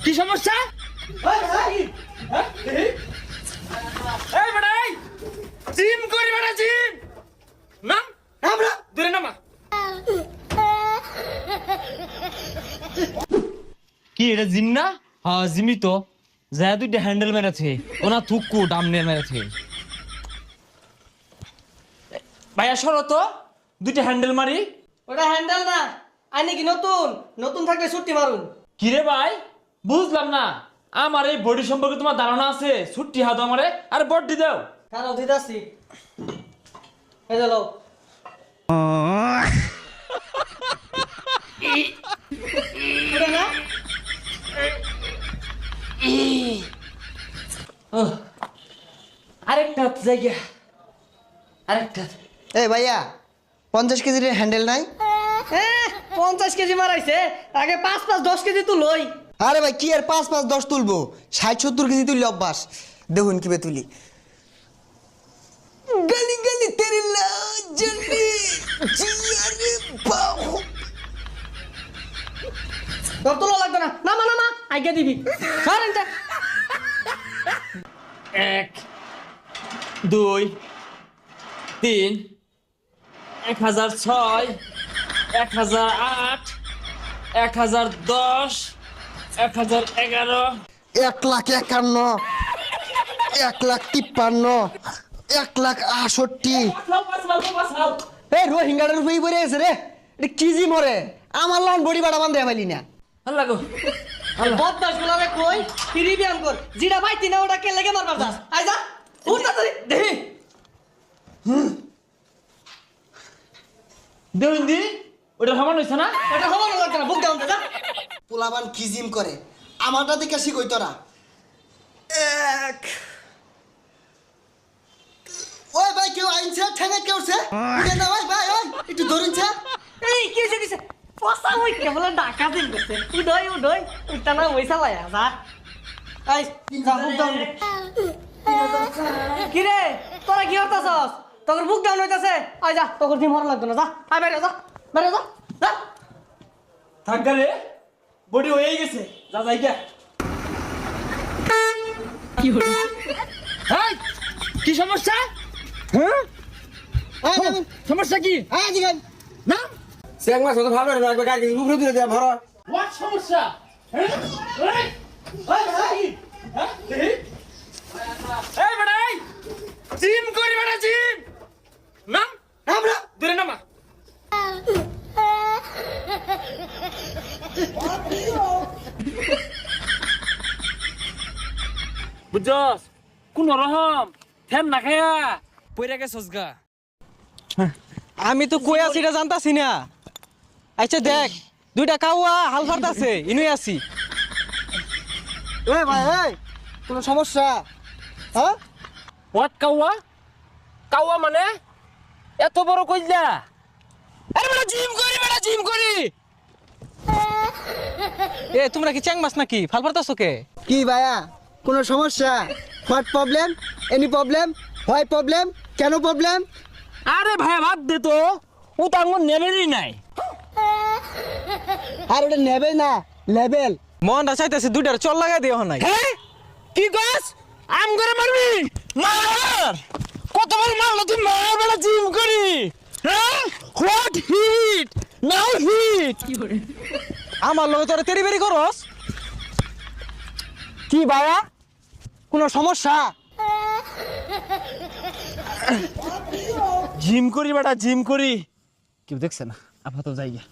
কি সমস্যা? জিম করি বেটা জিম নাম আমরা দূরে নামা কি এটা জিম না? হ্যাঁ জিমই তো যা দুইটা হ্যান্ডেল মেরেছে ওনা থুকু ডামনে মেরেছে ভাইয়া সরো তো দুইটা হ্যান্ডেল মারি ওটা হ্যান্ডেল না আইনে কি নতুন নতুন থাকলে ছুটি মারুন কিরে ভাই বুঝলাম না আমার এই বডি সম্পর্কে তোমার ধারণা আছে ছুটি হাত আমারে আর বডি দাও কারো দিদাসি এই চলো ওটা না আরেকটা জায়গা আরেকটা এই ভাইয়া 50 কেজির হ্যান্ডেল নাই? 50 কেজি মারাইছে আগে 5-10 কেজি তো লই আরে ভাই কি আর 5-10 তুলবো 60-70 কেজি তুললে অভ্যাস দেখুন কিভাবে তুলি গলি গলি তেরি লাজলি জিয়ারে বাহু তোর তো লাগবে না নামা নামা আইগা দিবি সরেন যা 1 2 3 1006 1008 1010 1011 1,51 1,53 1,68 এই রোহিঙ্গাটার উপরেই পড়ে আছে রে এটা কি জি মরে আমার লান বডি বাড়া বান্ধে পাইলি না আল্লাহ গো বদমাস গুলারে কই ফ্রি ব্যায়াম কর জিরা ভাইতি না ওটা কে লেগে মারবার দাস আই যা উঠ তাড়াতাড়ি দেহি দেউন্দি ওটা সমান হইছে না ওটা হবানো লাগবে না বুক ডাউন যা পোলাবান কি জিম করে আমারটা দেখে শিখই তোরা ওই ভাই কেউ আইনছে ঠেঙে কেউ উঠছে উঠে না ভাই ভাই ওই একটু ধরুনছে এই কি হইছে দিছে পসা হই কেবল ডাকা দিল গেছে উডই উঠতা না হইছা লায়া যা আই যা বুক ডাউন কি রে তোরা কি হতাছস তোর বুক ডাউন হইতাছে আই যা তোর জিম হর লাগবে না যা আই বাইরে যা যা থাক রে বডি হয়ে গেছে যা যাই গা কি হলো কি সমস্যা হ্যাঁ সমস্যা কি জিগান না চেক মাছ তো ভালো না একবার গাড়ি উপরে দিয়ে দেয়া ভরা হোয়াট সমস্যা হ্যাঁ এই বেটা জিম করি বেটা জিম নাম আমরা দূরে নামা বুঝছস কোন রকম ফ্যান না খায়া পইরা গেছস গা আমি তো কই আছি এটা জানতাছি না আচ্ছা দেখ দুইটা কাউয়া হাল ফারতাছে ইনুই আছি এই ভাই এই কোনো সমস্যা হ্যাঁ হোয়াট কাউয়া কাউয়া মানে এত বড় কইলা আরে বেটা জিম করি এ তোমরা কি চ্যাং মাছ নাকি ফাল ফারতাছো কে কি ভাইয়া কোনো সমস্যা what problem any problem why problem কেন প্রবলেম আরে ভাই বাদ দে তো ও তো আঙ্গুর নেবেরই নাই আর ওটা নেবে না লেভেল মনটা চাইতেছে দুইটার চল লাগাই দিও নাই হ্যাঁ কি কস আম করে মারবি মার কতবার মারলো তুই মার বেটা জিম করি হ্যাঁ হোয়াট হিট নাও হিট আমার লগে তোরা তেরি বেরি করস কি ভাইয়া কোনো সমস্যা জিম করি বেটা জিম করি কেউ দেখছে না আপাতত যাই গিয়া